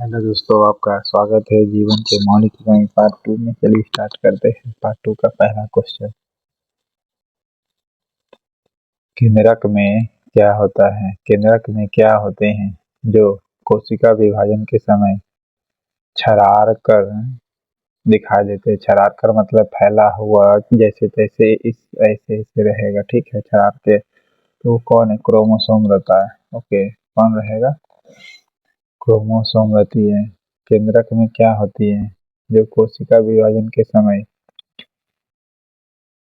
Hello दोस्तों, आपका स्वागत है जीवन के मौलिक इकाई पार्ट 2 में। चलिए स्टार्ट करते हैं। पार्ट 2 का पहला क्वेश्चन, केंद्रक में क्या होता है? केंद्रक में क्या होते हैं जो कोशिका विभाजन के समय छरार कर दिखाई देते हैं? छरार कर मतलब फैला हुआ, जैसे तैसे इस ऐसे ऐसे रहेगा, ठीक है। छरार के तो कौन है? क्रोमोसोम रहता है। ओके, कौन रहेगा? क्रोमोसोम रहती है। केंद्रक में क्या होती है जो कोशिका विभाजन के समय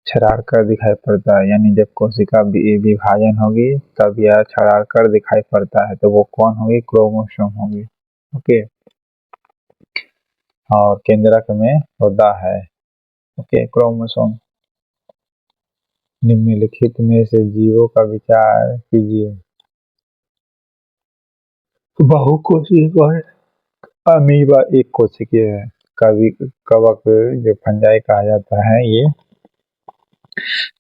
छरार कर दिखाई पड़ता है? यानी जब कोशिका विभाजन होगी तब यह छरार कर दिखाई पड़ता है, तो वो कौन होगी? क्रोमोसोम होगी। ओके, और केंद्रक में होता है ओके क्रोमोसोम। निम्नलिखित में से जीवों का विचार कीजिए। बहुकोशिकीय कौन है? अमीबा एक कोशिकीय है। कवक जो फंजाई कहा जाता है, ये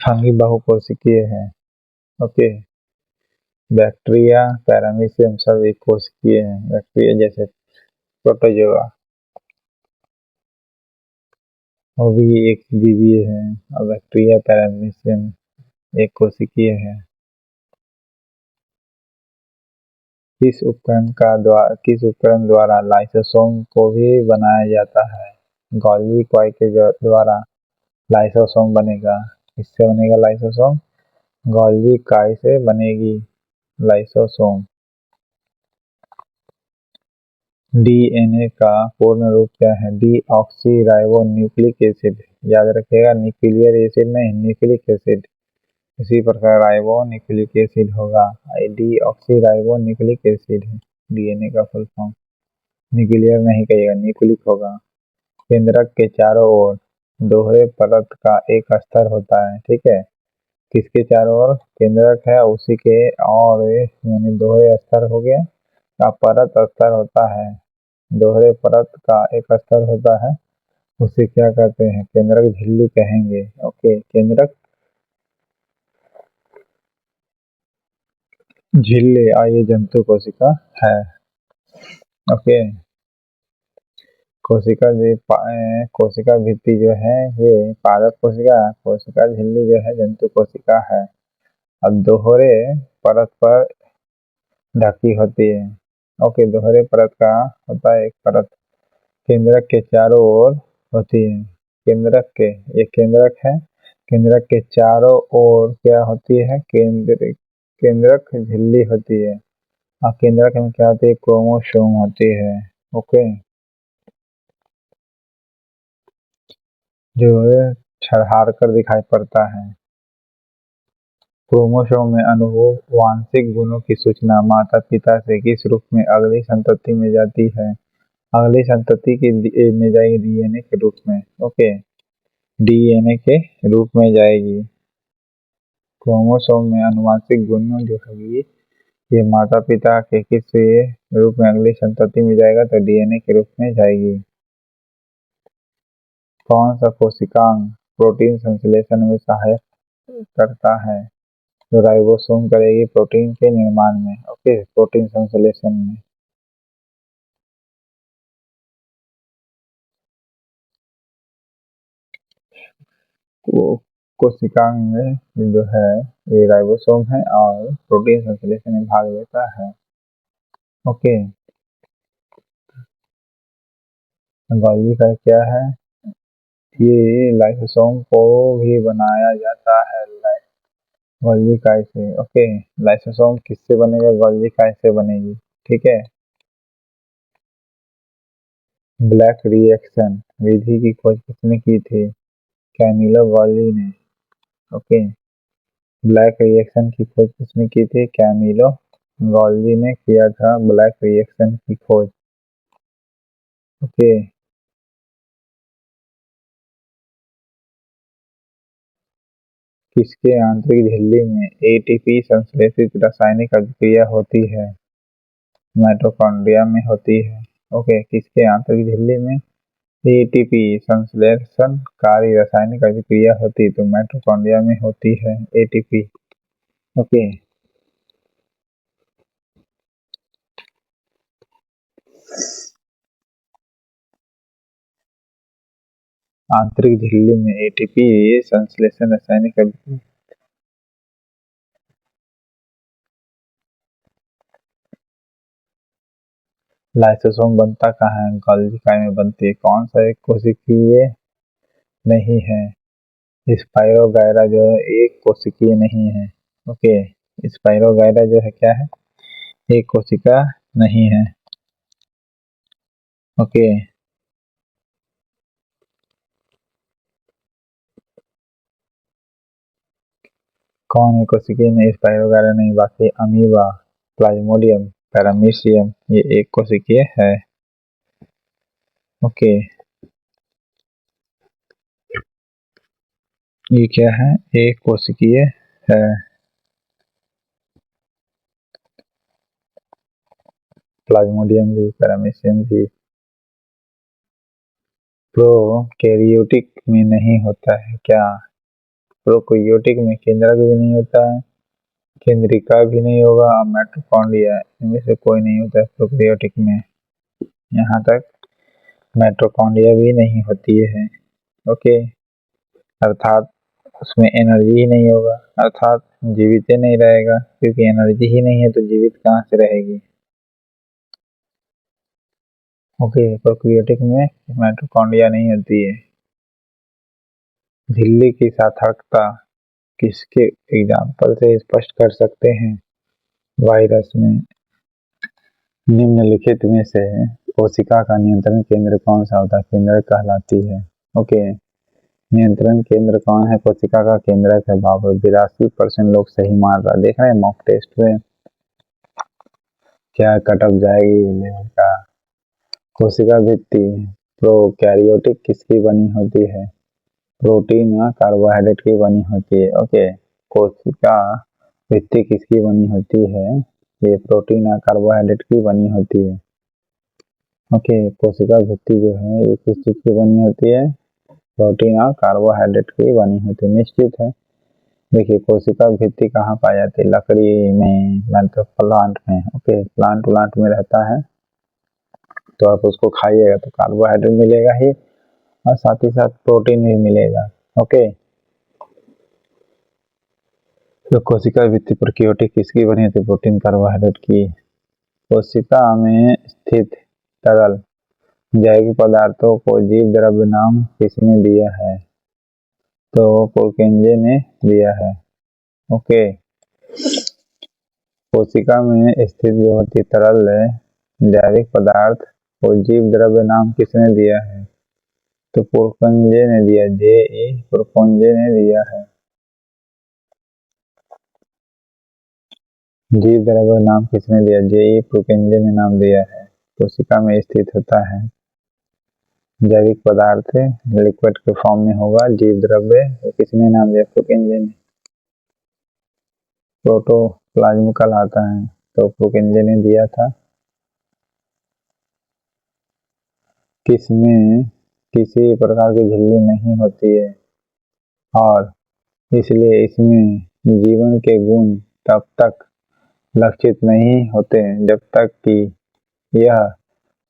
फंगी बहुकोशिकीय है। ओके, बैक्टीरिया, पैरामीशियम सब एक कोशिकीय है। बैक्टीरिया जैसे प्रोटोजोआ, वो भी एक जीवीय है। और बैक्टीरिया, पैरामीशियम एक कोशिकीय है। किस उपकरण द्वारा लाइसोसोम को भी बनाया जाता है? गोल्गी कॉइल के द्वारा लाइसोसोम बनेगा। किससे बनेगा लाइसोसोम? गोल्गी काई से बनेगी लाइसोसोम। डीएनए का पूर्ण रूप क्या है? Deoxy ribo nucleic acid. याद रखिएगा, न्यूक्लियर एसिड नहीं, न्यूक्लिक एसिड। इसी प्रकार राइबो न्यूक्लिक एसिड होगा। डीऑक्सी राइबो न्यूक्लिक एसिड है डीएनए का फुल फॉर्म। न्यूक्लियर नहीं कहिएगा, न्यूक्लिक होगा। केंद्रक के चारों ओर दोहरे परत का एक स्तर होता है, ठीक है। किसके चारों ओर केंद्रक है उसी के, और यानी दोहरे स्तर हो गया का परत स्तर होता है। दोहरे परत का एक स्तर होता है, उसे क्या कहते हैं? केंद्रक झिल्ली कहेंगे। ओके, केंद्रक झिल्ली आइए जंतु कोशिका है। ओके, कोशिका भित्ति जो है ये पादप कोशिका, कोशिका झिल्ली जो है जंतु कोशिका है। अब दोहरे परत पर ढकी होती है। ओके, दोहरे परत का होता है एक परत, केंद्रक के चारों ओर होती है। ये केंद्रक है। केंद्रक के चारों ओर क्या होती है? केंद्रक झिल्ली होती है। और केंद्रक में क्या होती है? क्रोमोसोम होती है। ओके, जो छरहार कर दिखाई पड़ता है। क्रोमोसोम में आनुवंशिक गुणों की सूचना माता पिता से किस रूप में अगली संतति में जाती है? अगली संतति की में जाएगी डीएनए के रूप में। ओके, डीएनए के रूप में जाएगी। क्रोमोसोम में आनुवंशिक गुण जो है ये माता पिता के किस रूप में अगली संतति में जाएगा? तो डीएनए के रूप में जाएगी। कौन सा कोशिकांग प्रोटीन संश्लेषण में सहायक करता है? तो राइबोसोम करेगी प्रोटीन के निर्माण में। ओके, प्रोटीन संश्लेषण में। कोशिकांग में जो है ये राइबोसोम है और प्रोटीन संश्लेषण में भाग लेता है। ओके, गोल्गी का क्या है? ये लाइसोसोम को भी बनाया जाता है गोल्गी काई से। ओके, लाइसोसोम किससे बनेगा? गोल्गी काई से बनेगी, ठीक है। ब्लैक रिएक्शन विधि की खोज किसने की थी? कैमिलो गोल्गी ने। ओके, ब्लैक रिएक्शन की खोज किसने की थी? कैमिलो गोल्गी ने किया था ब्लैक रिएक्शन की खोज। ओके, किसके आंतरिक झिल्ली में एटीपी संश्लेषित रासायनिक अभिक्रिया होती है? माइटोकॉन्ड्रिया में होती है। ओके, किसके आंतरिक झिल्ली में एटीपी संश्लेषणकारी रासायनिक अभिक्रिया होती? तो माइटोकॉन्ड्रिया में होती है एटीपी। ओके, आंतरिक झिल्ली में एटीपी संश्लेषण रासायनिक लाइसोसोम बनता कहाँ है? गोल्गी काई में बनती है। कौन सा एक कोशिकीय नहीं है? स्पाइरोगायरा जो है एक कोशिकीय नहीं है। ओके, स्पाइरोगायरा जो है क्या है? एक कोशिका नहीं है। ओके, कौन है कोशिकीय नहीं? स्पाइरोगायरा नहीं, बाकी अमीबा, प्लाज्मोडियम, पैरामीशियम ये एक कोशिकीय है। ओके, ये क्या है? एक कोशिकीय है। प्लाज्मोडियम भी, पैरामीशियम भी। प्रोकैरियोटिक में नहीं होता है क्या? प्रोकैरियोटिक में केंद्रक भी नहीं होता है, केंद्रिका भी नहीं होगा, माइटोकॉन्ड्रिया इनमें से कोई नहीं होता है प्रोकैरियोटिक में। यहाँ तक माइटोकॉन्ड्रिया भी नहीं होती है। ओके, अर्थात उसमें एनर्जी ही नहीं होगा, अर्थात जीवित ही नहीं रहेगा, क्योंकि एनर्जी ही नहीं है तो जीवित कहाँ से रहेगी। ओके, प्रोकैरियोटिक में माइटोकॉन्ड्रिया नहीं होती है। झिल्ली की सार्थकता किसके एग्जाम्पल से स्पष्ट कर सकते हैं? वायरस में। निम्नलिखित में से कोशिका का नियंत्रण केंद्र कौन सा होता है? केंद्रक कहलाती है। ओके, नियंत्रण केंद्र कौन है? कोशिका का केंद्रक है। 82% लोग सही मार रहा। देख रहे हैं मॉक टेस्ट में क्या कटअप जाएगी लेवल का। कोशिका भित्ति प्रोकैरियोटिक किसकी बनी होती है? प्रोटीन और कार्बोहाइड्रेट की बनी होती है। ओके, कोशिका भित्ति किसकी बनी होती है? ये प्रोटीन और कार्बोहाइड्रेट की बनी होती है। ओके, कोशिका भित्ति जो है ये किस चीज की बनी होती है? प्रोटीन और कार्बोहाइड्रेट की बनी होती है। निश्चित है। देखिए, कोशिका भित्ति कहाँ पाई जाती है? लकड़ी में, मतलब प्लांट में। ओके, प्लांट में रहता है, तो आप उसको खाइएगा तो कार्बोहाइड्रेट मिलेगा ही और साथ ही साथ प्रोटीन भी मिलेगा। ओके, तो कोशिका भित्ति प्रोकैरियोटिक किसकी बनी होती है? प्रोटीन कार्बोहाइड्रेट की। कोशिका में स्थित तरल जैविक पदार्थों को जीव द्रव्य नाम किसने दिया है? तो पुरकेंजे ने दिया है। ओके, कोशिका में स्थित जो होती तरल जैविक पदार्थ को जीव द्रव्य नाम किसने दिया है? तो पुरकेंजे ने दिया। पुरकेंजे ने दिया है। जीव द्रव्य नाम किसने दिया? पुरकेंजे ने नाम दिया है। कोशिका में स्थित होता है जैविक पदार्थ लिक्विड के फॉर्म में होगा, जीव द्रव्य तो किसने नाम दिया? पुरकेंजे ने। प्रोटोप्लाज्म कहलाता है, तो पुरकेंजे ने दिया था। किसमें किसी प्रकार की झिल्ली नहीं होती है और इसलिए इसमें जीवन के गुण तब तक लक्षित नहीं होते जब तक कि यह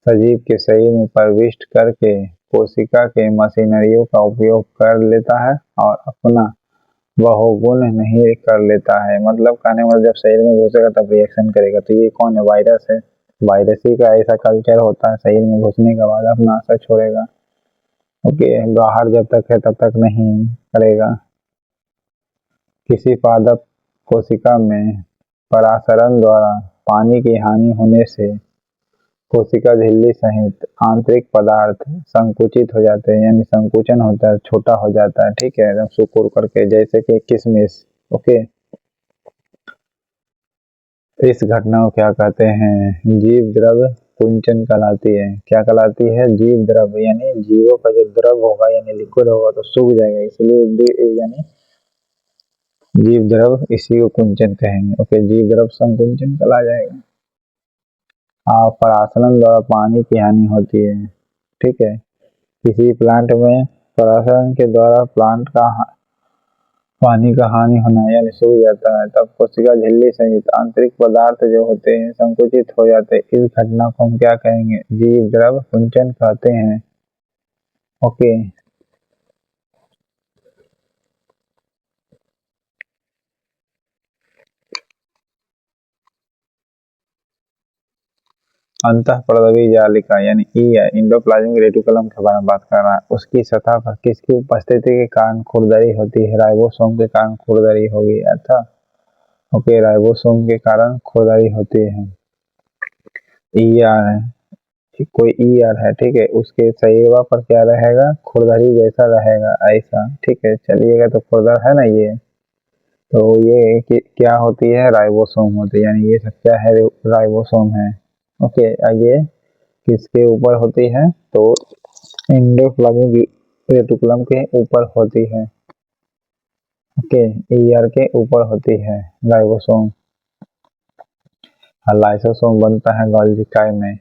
सजीव के शरीर में प्रविष्ट करके कोशिका के मशीनरियों का उपयोग कर लेता है और अपना बहुगुण नहीं कर लेता है। मतलब कहने वाला जब शरीर में घुसेगा तब रिएक्शन करेगा। तो ये कौन है? वायरस है। वायरस ही का ऐसा कल्चर होता है, शरीर में घुसने के बाद अपना असर छोड़ेगा। ओके, बाहर जब तक है तब तक नहीं करेगा। किसी पादप कोशिका में परासरण द्वारा पानी की हानि होने से कोशिका झिल्ली सहित आंतरिक पदार्थ संकुचित हो जाते हैं, यानी संकुचन होता है, छोटा हो जाता है। ठीक है, एकदम सुकुड़ करके, जैसे कि किशमिश। ओके, इस घटना को क्या कहते हैं? जीव द्रव्य कुंचन कहलाती है। क्या कहलाती है? जीव द्रव्य, यानी जीवों का जो द्रव होगा यानी लिक्विड होगा तो सूख जाएगा, इसलिए यानी जीव द्रव इसी को कुंचन कहेंगे। ओके, जीव द्रव संकुंचन कहला जाएगा। परासरण द्वारा पानी की हानि होती है। ठीक है, किसी प्लांट में परासरण के द्वारा प्लांट का पानी का हानि होना यानी सूख जाता है, तब कोशिका झिल्ली सहित आंतरिक पदार्थ जो होते हैं संकुचित हो जाते हैं। इस घटना को हम क्या कहेंगे? जीव द्रव कुंचन कहते हैं। ओके, अंतःपर्दवी जालिका यानी इंडोप्लाज्मिक रेटिकुलम के बारे में बात कर रहा है। उसकी सतह पर किसकी उपस्थिति के कारण खुरदरी होती है? राइबोसोम के कारण खुरदरी होगी। अच्छा, ओके, राइबोसोम के कारण खुरदरी होती है। है, कोई है, ठीक है, उसके शरीर पर क्या रहेगा? खुरदरी जैसा रहेगा, ऐसा, ठीक है। चलिएगा, तो खुरदर है ना ये, तो ये क्या होती है? राइबोसोम होती है, यानी ये सब क्या है? राइबोसोम है। ओके, ये किसके ऊपर होती है? तो एंडोप्लाज्मिक रेटिकुलम के ऊपर होती है। ओके, ईआर के ऊपर होती है राइबोसोम। लाइसोसोम बनता है गोल्गी काई में।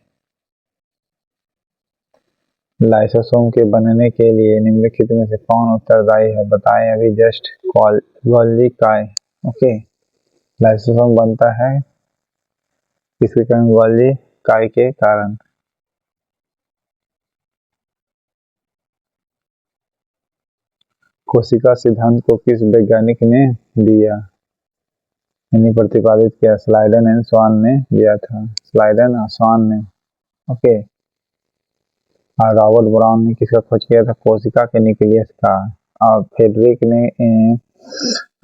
लाइसोसोम के बनने के लिए निम्नलिखित में से कौन उत्तरदायी है? बताएं अभी जस्ट। गोल्गी काई। ओके, लाइसोसोम बनता है किसके कारण? गोल्गी काई के कारण। कोशिका सिद्धांत को किस वैज्ञानिक ने दिया, यानी प्रतिपादित किया? स्लाइडन एंड स्वान ने दिया था। स्लाइडन और स्वान ने। ओके, और रॉबर्ट ब्राउन ने किसका खोज किया था? कोशिका के न्यूक्लियस का। और फेडरिक ने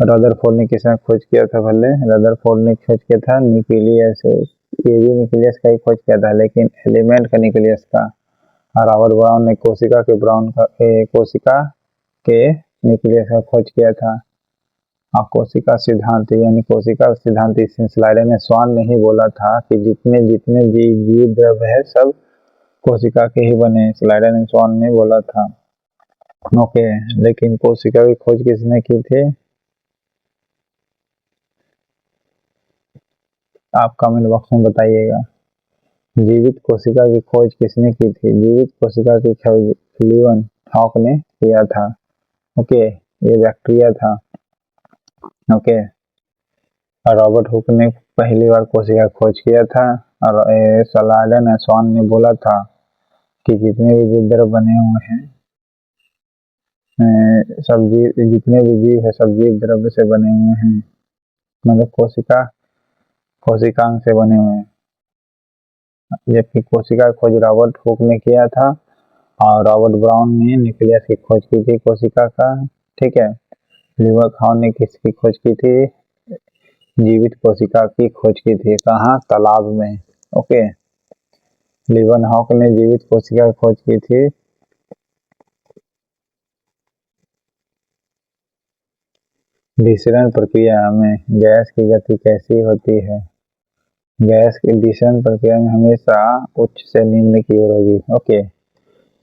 रदरफोर्ड ने किसका खोज किया था? भले रदरफोर्ड ने खोज किया था न्यूक्लियस, ये भी न्यूक्लियस का ही खोज किया था, लेकिन एलिमेंट का न्यूक्लियस का। और रॉबर्ट ब्राउन ने कोशिका के न्यूक्लियस का खोज किया था। और कोशिका सिद्धांत यानी कोशिका सिद्धांत स्लाइडर ने स्वान ने ही बोला था कि जितने जितने जीव द्रव्य है सब कोशिका के ही बने। स्लाइडर ने स्वान ने बोला था। ओके, लेकिन कोशिका की खोज किसने की थी? आप कमेंट बॉक्स में बताइएगा। जीवित कोशिका की खोज किसने की थी? जीवित कोशिका की खोज लीवन हॉक ने किया था। ओके, ये बैक्टीरिया था। ओके, और रॉबर्ट हुक ने पहली बार कोशिका खोज किया था। और स्लाइडर ने स्वान ने बोला था कि जितने भी जीव द्रव्य बने हुए हैं, सब जीव, जितने भी जीव है सब जीव द्रव्य से बने हुए हैं, मतलब कोशिकांग से बने हुए हैं। जबकि कोशिका खोज रॉबर्ट हुक ने किया था और रॉबर्ट ब्राउन ने न्यूक्लियस की खोज की थी कोशिका का, ठीक है। लीवर हॉक ने किसकी खोज की थी? जीवित कोशिका की खोज की थी। कहाँ? तालाब में। ओके, लीवन हॉक ने जीवित कोशिका की खोज की थी विसरण प्रक्रिया में गैस की गति कैसी होती है? गैस की विसरण प्रक्रिया में हमेशा उच्च से निम्न की ओर होगी। ओके,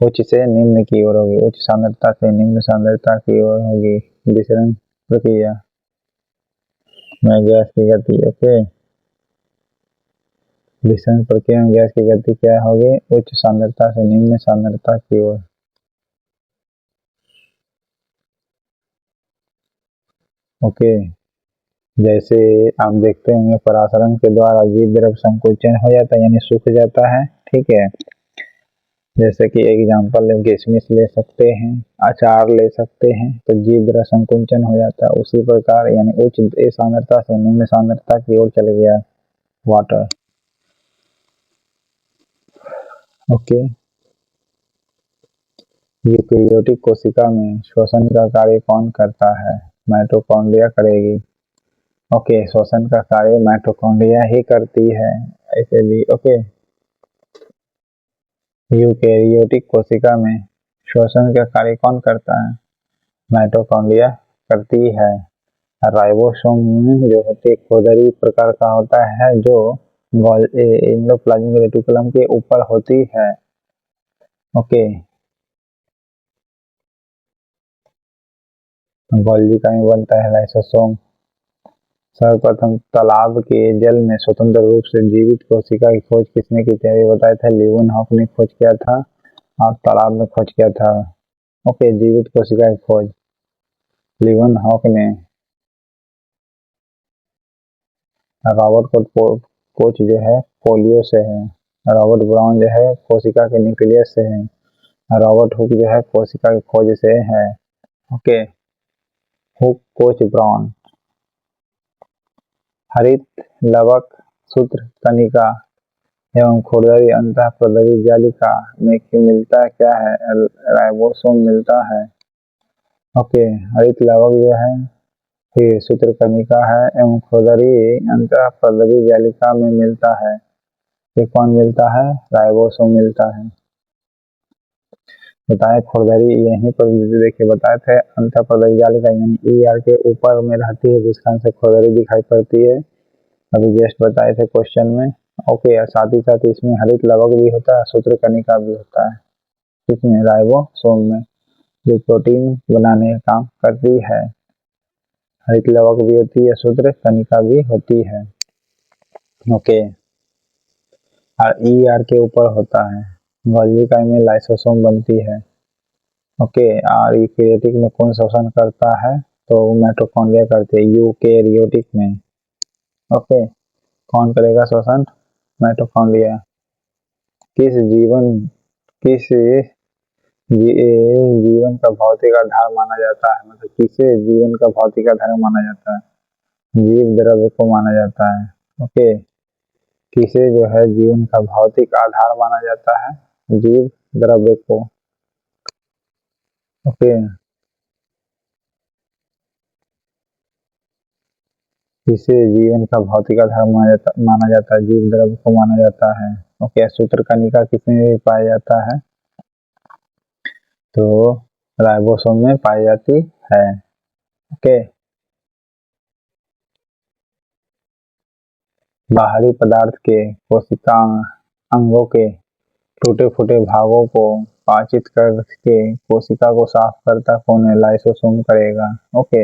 उच्च से निम्न की ओर होगी, उच्च सांद्रता से निम्न सांद्रता की ओर होगी विसरण प्रक्रिया में गैस की गति। ओके, विसरण प्रक्रिया में गैस की गति क्या होगी? उच्च सांद्रता से निम्न सांद्रता की ओर। ओके, जैसे आप देखते होंगे परासरण के द्वारा जीव द्रव्य संकुचन हो जाता है, यानी सूख जाता है, ठीक है। जैसे कि एग्जाम्पल किशमिश ले सकते हैं, अचार ले सकते हैं, तो जीव द्रव्य संकुचन हो जाता है। उसी प्रकार यानी उच्च सांद्रता से निम्न सांद्रता की ओर चले गया वाटर। ओके, यूकेरियोटिक कोशिका में श्वसन का कार्य कौन करता है? माइटोकॉन्ड्रिया करेगी। ओके, श्वसन का कार्य माइटोकॉन्ड्रिया ही करती है, ऐसे भी। ओके, यूकेरियोटिक कोशिका में श्वसन का कार्य कौन करता है? माइटोकॉन्ड्रिया करती है। राइबोसोम जो होती है खुरदरी प्रकार का होता है, जो एंडोप्लाज्मिक रेटिकुलम के ऊपर होती है। ओके, गोल्गी काई में बनता है लाइसोसोम। सर्वप्रथम तालाब के जल में स्वतंत्र रूप से जीवित कोशिका की खोज किसने की थी? बताया था लीवन हॉक ने खोज किया था और तालाब में खोज किया था। ओके, जीवित कोशिका की खोज लीवन हॉक ने। रॉबर्ट कोच जो है पोलियो से है। रॉबर्ट ब्राउन जो है कोशिका के न्यूक्लियस से है। रॉबर्ट हुक जो है कोशिका की खोज से है। Okay, hook, coach, brown. हरित लवक सूत्र कणिका एवं खुरदरी अंतःप्रदरी जालिका में मिलता क्या है? राइबोसोम मिलता है। ओके, हरित लवक जो है, फिर सूत्रकनिका है एवं खुरदरी अंतःप्रदरी जालिका में मिलता है। ये कौन मिलता है? राइबोसोम मिलता है। बताए खुरदरी यहीं पर देखिए बताए थे, अंतःप्रदरी जालिका यानी ER के ऊपर में रहती है, जिसका आंसर खुरदरी दिखाई पड़ती है। अभी जस्ट बताए थे क्वेश्चन में। ओके, साथ ही साथ इसमें हरित लवक भी होता है, सूत्रकनिका भी होता है। इसमें राइबोसोम में जो प्रोटीन बनाने का काम करती है, हरित लवक भी होती है, सूत्रकनिका भी होती है। ओके, और ER के ऊपर होता है। गोल्गी काई में लाइसोसोम बनती है। ओके, और यूकेरियोटिक में कौन शोषण करता है? तो माइटोकॉन्ड्रिया करते हैं यूकेरियोटिक में। ओके, कौन करेगा शोषण? माइटोकॉन्ड्रिया। किस जीवन का भौतिक आधार माना जाता है? मतलब किसे जीवन का भौतिक आधार माना जाता है? जीव द्रव्य को माना जाता है। ओके, किसे जो है जीवन का भौतिक आधार माना जाता है? जीव द्रव्य को। ओके, किसे जीवन का भौतिक आधार माना जाता है? जीव द्रव्य को माना जाता है। ओके, सूत्रकनिका किसमें भी पाया जाता है? तो राइबोसोम में पाई जाती है। ओके, बाहरी पदार्थ के कोशिका अंगों के टूटे फूटे भागों को पाचित करके कोशिका को साफ करता कौन है? लाइसोसोम करेगा। ओके,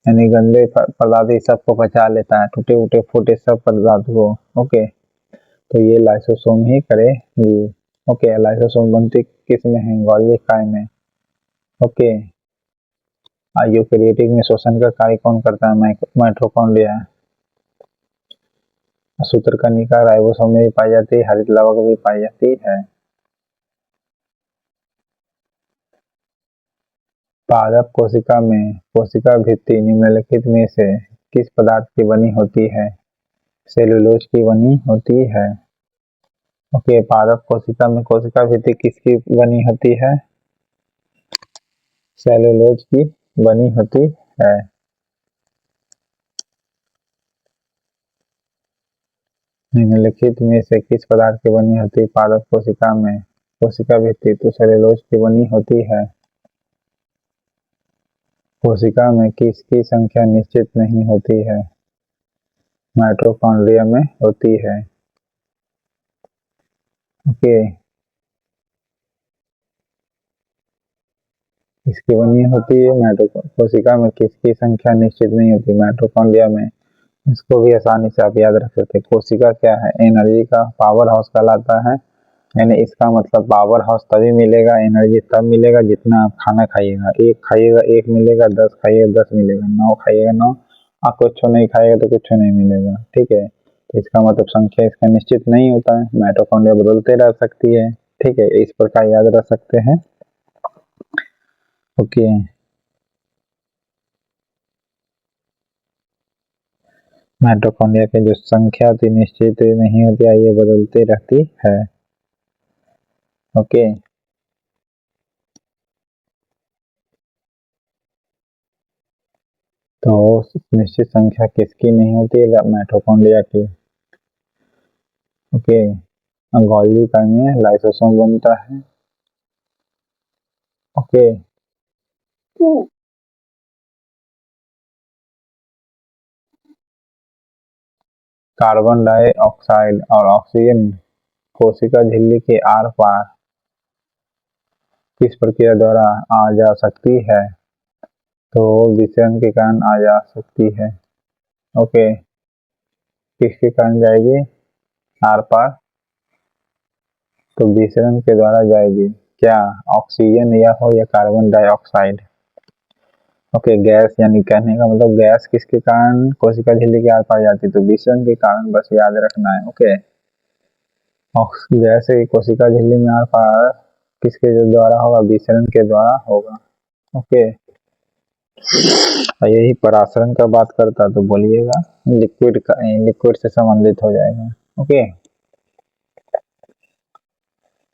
यानी गंदे पदार्थ सबको पचा लेता है, टूटे उटे फूटे सब पदार्थ को। ओके, तो ये लाइसोसोम ही करेगी। ओके, लाइसोसोम बनती किस में है? गोल्गी काई में। ओके, यूकेरियोटिक में शोषण का कार्य कौन करता है? माइटोकॉन्ड्रिया। सूत्रकनिका राइबोसोम में भी पाई जाती है, हरित लवक भी पाई जाती है। पादप कोशिका में कोशिका भित्ति निम्नलिखित में से किस पदार्थ की बनी होती है? सेलुलोज की बनी होती है। ओके, पादप कोशिका में कोशिका भित्ति किसकी बनी होती है? सेलुलोज की बनी होती है। निम्नलिखित में से किस पदार्थ की बनी होती है पादप कोशिका में कोशिका भित्ति? तो सेलुलोज की बनी होती है। कोशिका में किसकी संख्या निश्चित नहीं होती है? माइटोकॉन्ड्रिया में होती है। ओके, किसकी बनी होती है? कोशिका में किसकी संख्या निश्चित नहीं होती? माइटोकॉन्ड्रिया में। इसको भी आसानी से आप याद रख सकते हैं। कोशिका क्या है? एनर्जी का पावर हाउस कहलाता है। यानी इसका मतलब पावर हाउस तभी मिलेगा, एनर्जी तब मिलेगा जितना आप खाना खाइएगा। एक खाइएगा एक मिलेगा, 10 खाइएगा 10 मिलेगा, 9 खाइएगा 9। आप कुछ नहीं खाइएगा तो कुछ नहीं मिलेगा। ठीक है, तो इसका मतलब संख्या इसका निश्चित नहीं होता है। माइटोकॉन्ड्रिया बदलते रह सकती है। ठीक है, इस प्रकार याद रख सकते हैं। ओके, माइटोकॉन्ड्रिया की जो संख्या होती निश्चित नहीं होती है, ये बदलती रहती है। ओके, तो निश्चित संख्या किसकी नहीं होती है? माइटोकॉन्ड्रिया की। ओके, गोल्गी काई में लाइसोसोम बनता है। ओके, कार्बन डाइऑक्साइड और ऑक्सीजन कोशिका झिल्ली के आर पार किस प्रक्रिया द्वारा आ जा सकती है? तो विसरण के कारण आ जा सकती है। ओके, किसके कारण जाएगी आर पार? तो विसरण के द्वारा जाएगी। क्या ऑक्सीजन या हो या कार्बन डाइऑक्साइड? ओके, गैस, यानी कहने का मतलब गैस किसके कारण कोशिका झिल्ली के आर पार जाती है? तो विसरण के कारण, बस याद रखना है। ओके, गैस कोशिका झिल्ली में आर पार किसके द्वारा होगा? विसरण के द्वारा होगा। ओके, यही परासरण का बात करता तो बोलिएगा लिक्विड से संबंधित हो जाएगा। ओके,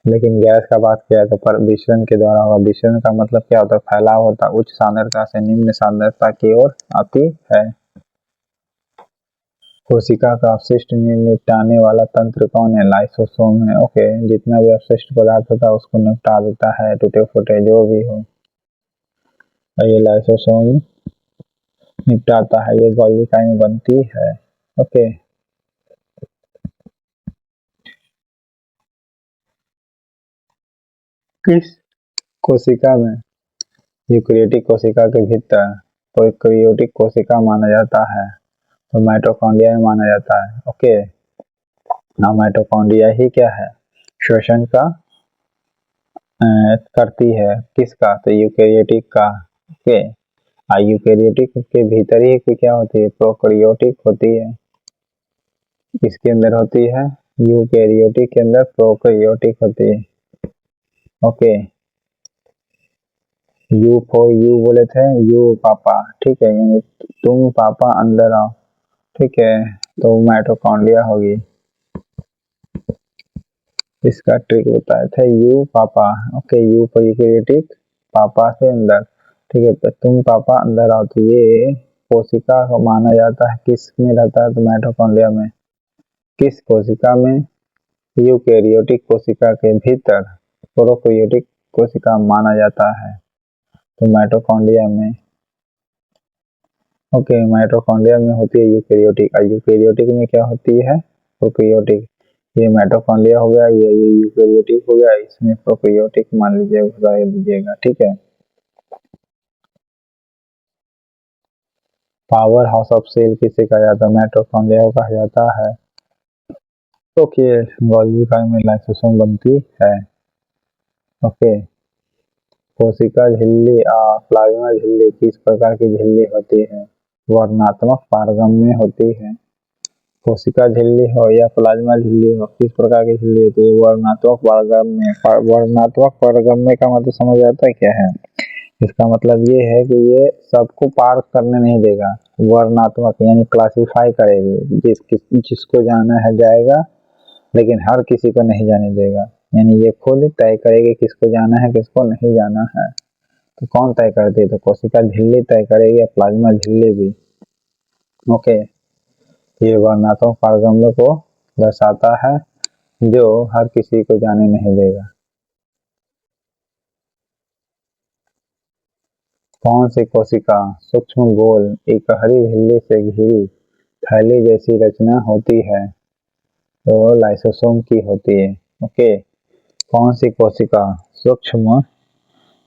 लेकिन गैस का बात किया तो पर विसरण के द्वारा होगा। विसरण का मतलब क्या होता है? फैलाव होता है, उच्च सांद्रता से निम्न सांद्रता की ओर आती है। कोशिका का अपशिष्ट निपटाने वाला तंत्र कौन है? लाइसोसोम है। ओके, जितना भी अपशिष्ट पदार्थ होता है उसको निपटा देता है, टूटे फूटे जो भी हो, और ये लाइसोसोम निपटाता है। ये गोल्गी काई में बनती है। ओके, किस कोशिका में? यूकेरियोटिक कोशिका के भीतर प्रोकैरियोटिक कोशिका माना जाता है, तो माइटोकॉन्ड्रिया में माना जाता है। ओके, ना माइटोकॉन्ड्रिया ही क्या है? श्वसन का करती है। किसका? तो यूकेरियोटिक का। ओके, यूकेरियोटिक के भीतर ही क्या होती है? प्रोकैरियोटिक होती है। किसके अंदर होती है? यूकेरियोटिक के अंदर प्रोकैरियोटिक होती है। ओके, यू फॉर यू बोले थे, यू पापा, ठीक है, यानी तुम पापा अंदर आओ, ठीक है, तो माइटोकॉन्ड्रिया होगी। इसका ट्रिक बताए थे, यू पापा। ओके, यू फॉर यूकेरियोटिक, पापा से अंदर, ठीक है, तो तुम पापा अंदर आओ। तो ये कोशिका को माना जाता है किस में रहता है? तो माइटोकॉन्ड्रिया में। किस कोशिका में? यूकेरियोटिक कोशिका के भीतर प्रोकैरियोटिक कोशिका माना जाता है, तो माइटोकॉन्ड्रिया में। ओके, माइटोकॉन्ड्रिया में होती है यूकेरियोटिक, और यूकेरियोटिक में क्या होती है? प्रोकैरियोटिक। ये माइटोकॉन्ड्रिया हो गया, ये यूकेरियोटिक हो गया, इसमें प्रोकैरियोटिक मान लीजिए, बता दीजिएगा, ठीक है। पावर हाउस ऑफ सेल किसे कहा जाता है? माइटोकॉन्ड्रिया को कहा जाता है। ओके, गोल्गी काई में लाइसोसोम बनती है। ओके, कोशिका झिल्ली और प्लाज्मा झिल्ली किस प्रकार की झिल्ली होती है? वर्णनात्मक पारगम्य होती है। कोशिका झिल्ली हो या प्लाज्मा झिल्ली हो, किस प्रकार की झिल्ली होती है? वर्णनात्मक पारगम्य। वर्णनात्मक पारगम्य का मतलब समझ आता है क्या है? इसका मतलब ये है कि ये सबको पार करने नहीं देगा। वर्णनात्मक यानी क्लासिफाई करेगी, जिसको जाना है जाएगा, लेकिन हर किसी को नहीं जाने देगा। यानी ये खुद तय करेगी किसको जाना है किसको नहीं जाना है। तो कौन तय करती है? तो कोशिका झिल्ली तय करेगी, या प्लाज्मा झिल्ली भी। ओके, ये वर्णनात्मक पारगम्य को दर्शाता है, जो हर किसी को जाने नहीं देगा। कौन सी कोशिका सूक्ष्म गोल इकहरी झिल्ली से घिरी थैली जैसी रचना होती है? तो लाइसोसोम की होती है। ओके, कौन सी कोशिका सूक्ष्म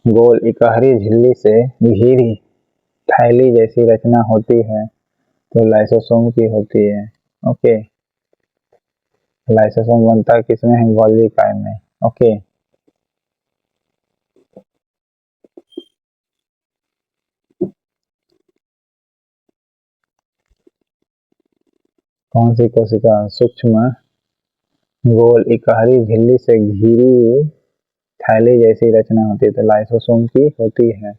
गोल इकहरी झिल्ली से घिरी थैली जैसी रचना होती है? तो लाइसोसोम की होती है। ओके, लाइसोसोम बनता है किसमें है? गोल्गी काई में। ओके, कौन सी कोशिका सूक्ष्म गोल इकहरी झिल्ली से घिरी थैली जैसी रचना होती है? तो लाइसोसोम की होती है।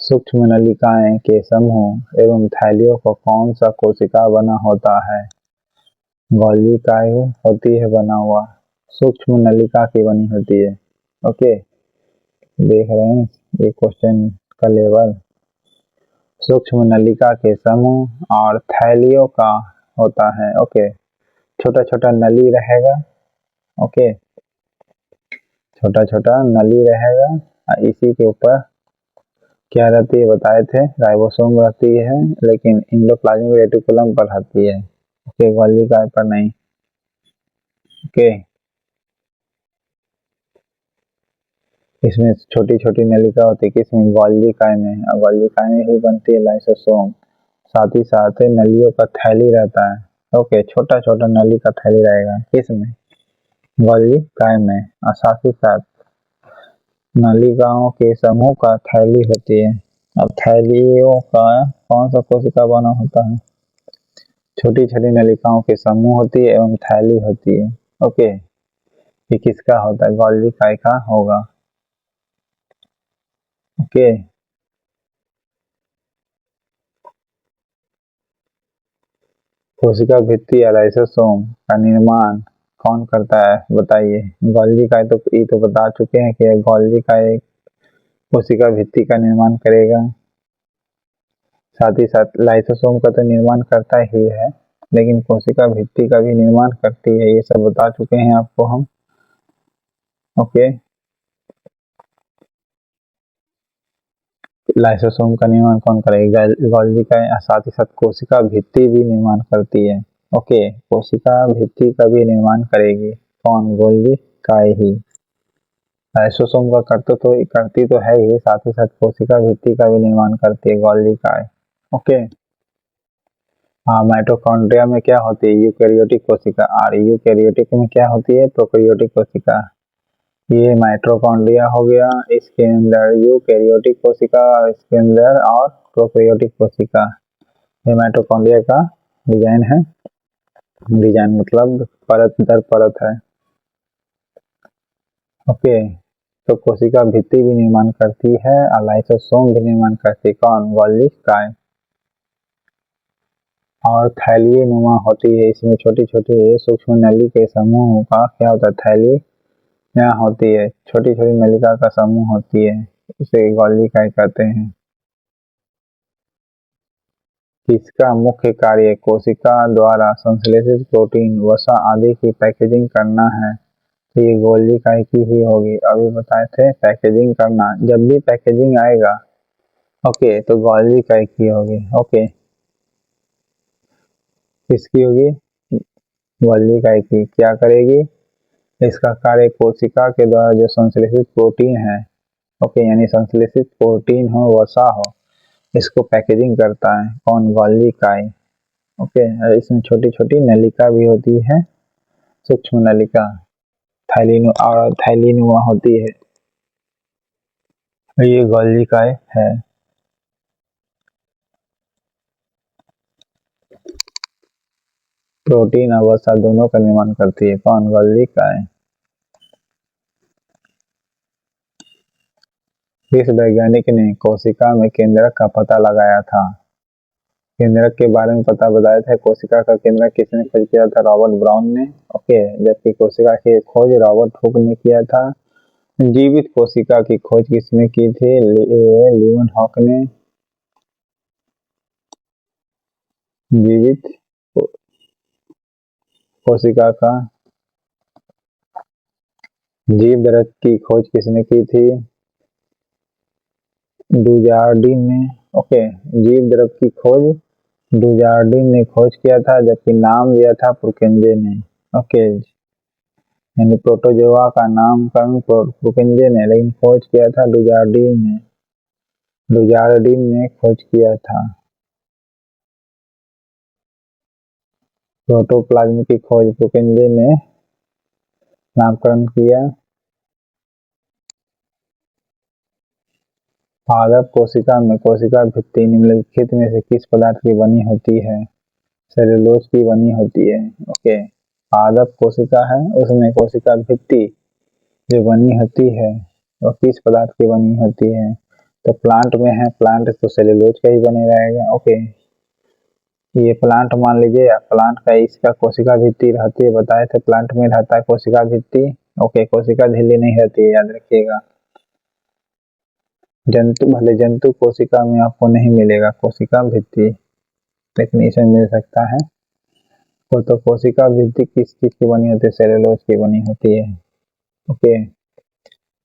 सूक्ष्म नलिकाएं के समूह एवं थैलियों को कौन सा कोशिका बना होता है? गोल्गी काई होती है बना हुआ, सूक्ष्म नलिका की बनी होती है। ओके, देख रहे हैं ये क्वेश्चन का लेवल। सूक्ष्म नलिका के समूह और थैलियों का होता है। ओके, छोटा छोटा नली रहेगा। ओके, छोटा छोटा नली रहेगा, और इसी के ऊपर क्या रहती है? बताए थे, राइबोसोम रहती है, लेकिन एंडोप्लाज्मिक रेटिकुलम पर रहती है। ओके, गोल्गी काई पर नहीं। ओके, इसमें छोटी छोटी नलिका होती है, किसमें? गोल्गी काई में, और गोल्गी काई में ही बनती है लाइसोसोम। साथ ही साथ नलियों का थैली रहता है। ओके, छोटा छोटा नली का थैली रहेगा, किसमें? गोल्गी काई में, और साथ ही साथ नलिकाओं के समूह का थैली होती है। अब थैलियों का कौन सा कोशिका बना होता है? छोटी छोटी नलिकाओं के समूह होती है एवं थैली होती है। ओके, ये किसका होता है? गोल्गी काई का होगा। ओके, कोशिका भित्ति या लाइसोसोम का निर्माण कौन करता है बताइए। गोल्जी काय तो ये तो बता चुके हैं कि गोल्जी काय कोशिका भित्ति का निर्माण करेगा। साथ ही साथ लाइसोसोम का तो निर्माण करता ही है, लेकिन कोशिका भित्ति का भी निर्माण करती है, ये सब बता चुके हैं आपको हम। ओके, लाइसोसोम का निर्माण कौन करेगा? गोल्जी काय। साथ ही साथ कोशिका भित्ति भी निर्माण करती है। ओके, कोशिका भित्ति का भी निर्माण करेगी कौन? गोल्जी काय ही। लाइसोसोम का करती तो है ही, साथ ही साथ कोशिका भित्ति का भी निर्माण करती है गोल्जी काय। ओके, हाँ, माइटोकॉन्ड्रिया में क्या होती है? यूकैरियोटिक कोशिका। और यूकैरियोटिक में क्या होती है? प्रोकैरियोटिक कोशिका। ये माइटोकॉन्ड्रिया हो गया, इसके अंदर यूकैरियोटिक कोशिका, इसके अंदर और प्रोकैरियोटिक कोशिका। ये माइटोकॉन्ड्रिया का डिजाइन है। डिजाइन मतलब परत दर परत है। ओके, तो कोशिका भित्ति भी निर्माण करती है और लाइसोसोम भी निर्माण करती है कौन? गोल्जी काय। और थैलीय नुमा होती है, इसमें छोटी छोटी सूक्ष्म नली के समूह का क्या होता है? थैलिया होती है, छोटी छोटी नलिका का समूह होती है, इसे गोल्जी काय कहते हैं। इसका मुख्य कार्य कोशिका द्वारा संश्लेषित प्रोटीन, वसा आदि की पैकेजिंग करना है। तो ये गोल्जी काय की ही होगी। अभी बताए थे पैकेजिंग करना, जब भी पैकेजिंग आएगा ओके तो गोल्जी काय की होगी। ओके, किसकी होगी? गोल्जी काय की। क्या करेगी? इसका कार्य कोशिका के द्वारा जो संश्लेषित प्रोटीन है, ओके, यानी संश्लेषित प्रोटीन हो, वसा हो, इसको पैकेजिंग करता है कौन? गोल्जी काय। ओके, इसमें छोटी छोटी नलिका भी होती है, सूक्ष्म नलिका, थैलीनुमा होती है। ये गोल्जी काय है। प्रोटीन और वसा दोनों का निर्माण करती है कौन? गोल्जी काय। किस वैज्ञानिक ने कोशिका में केंद्रक का पता लगाया था? केंद्रक के बारे में पता बताया था। कोशिका का केंद्रक किसने खोज किया था? रॉबर्ट ब्राउन ने। ओके, जबकि कोशिका की खोज रॉबर्ट हुक ने किया था। जीवित कोशिका की खोज किसने की थी? लीवन हॉक ने। जीवित कोशिका का जीव दृढ़ की खोज किसने की थी? डुजार्डिन ने। ओके, जीव द्रव की खोज डुजार्डिन ने खोज किया था, जबकि नाम दिया था पुरकेंजे ने। ओके, यानी प्रोटोजोआ का नामकरण पुरकेंजे ने, लेकिन खोज किया था डुजार्डिन ने। डुजार्डिन ने खोज किया था। प्रोटोप्लाज्म की खोज पुरकेंजे ने नामकरण किया। पादप कोशिका में कोशिका भित्ति निम्नलिखित में से किस पदार्थ की बनी होती है? सेलुलोज की बनी होती है। ओके, पादप कोशिका है, उसमें कोशिका भित्ति जो बनी होती है वो किस पदार्थ की बनी होती है? तो प्लांट में है, प्लांट तो सेलुलोज का ही बने रहेगा। ओके, ये प्लांट मान लीजिए, प्लांट का इसका कोशिका भित्ति रहती है, बताए थे प्लांट में रहता है कोशिका भित्ति। ओके, कोशिका झिल्ली नहीं रहती है, याद रखिएगा। भले जंतु कोशिका में आपको नहीं मिलेगा कोशिका भित्ति, लेकिन इसमें मिल सकता है। तो कोशिका भित्ति किस चीज की बनी होती है? सेलुलोज की बनी होती है। ओके,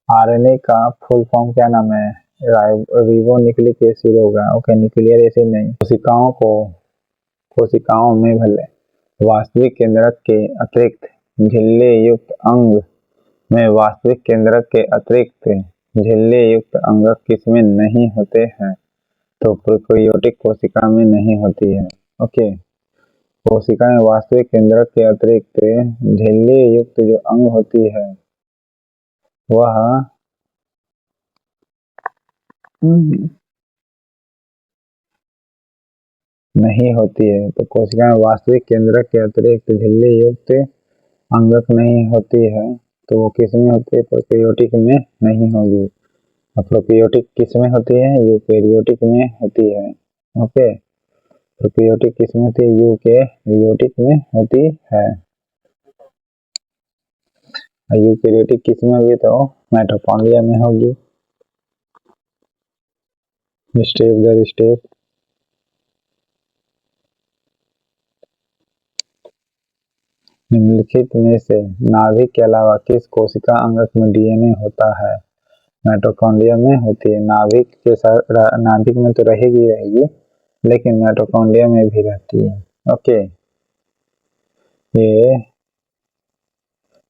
आरएनए का फुल फॉर्म क्या नाम है? रिबो न्यूक्लिक एसिड होगा। ओके, न्यूक्लियर एसिड नहीं। कोशिकाओं में भले वास्तविक केंद्रक के अतिरिक्त झिल्ली युक्त अंग में वास्तविक केंद्रक के अतिरिक्त झिल्ली युक्त अंगक किसमें नहीं होते हैं? तो प्रोकैरियोटिक कोशिका में नहीं होती है। ओके, कोशिका में वास्तविक केंद्रक के अतिरिक्त झिल्ली युक्त जो अंग होती है वह नहीं होती है। तो कोशिका में वास्तविक केंद्रक के अतिरिक्त झिल्ली युक्त अंगक नहीं होती है, तो वो किसमें होती है? प्रोकैरियोटिक में नहीं होगी। और प्रोकैरियोटिक किसमें होती है? यूकैरियोटिक में होती है। ओके, प्रोकैरियोटिक किसमें होती है? यूकैरियोटिक में होती है। यूकेरियोटिक किस में होगी? तो माइटोकॉन्ड्रिया में होगी। स्टेप दर स्टेप निम्नलिखित में से नाभिक के अलावा किस कोशिका अंगक में डीएनए होता है? माइटोकॉन्ड्रिया में होती है। नाभिक में तो रहेगी, लेकिन माइटोकॉन्ड्रिया में भी रहती है। ओके, ये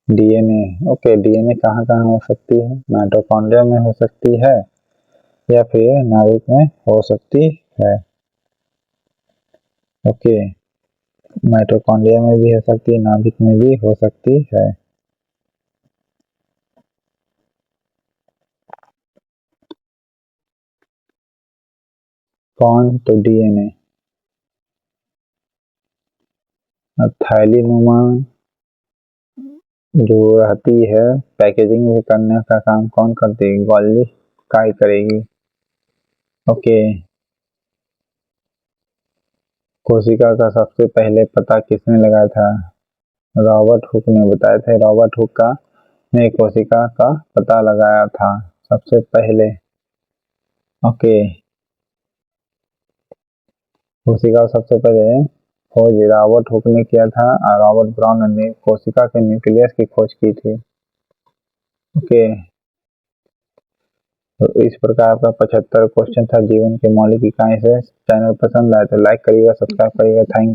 डीएनए, ओके, डीएनए कहाँ कहाँ हो सकती है? माइटोकॉन्ड्रिया में हो सकती है या फिर नाभिक में हो सकती है। ओके, माइटोकॉन्ड्रिया में भी हो सकती है, नाभिक में भी हो सकती है। कौन? तो डीएनए। थैलीनुमा जो रहती है, पैकेजिंग भी करने का काम कौन करती है? गोल्गी काय करेगी। ओके, कोशिका का सबसे पहले पता किसने लगाया था? रॉबर्ट हुक ने बताया था। रॉबर्ट हुक ने कोशिका का पता लगाया था सबसे पहले। ओके, कोशिका सबसे पहले खोज रॉबर्ट हुक ने किया था और रॉबर्ट ब्राउन ने कोशिका के न्यूक्लियस की खोज की थी। ओके, तो इस प्रकार का 75 क्वेश्चन था जीवन के मौलिक इकाई से। चैनल पसंद आए तो लाइक करिएगा, सब्सक्राइब करिएगा। थैंक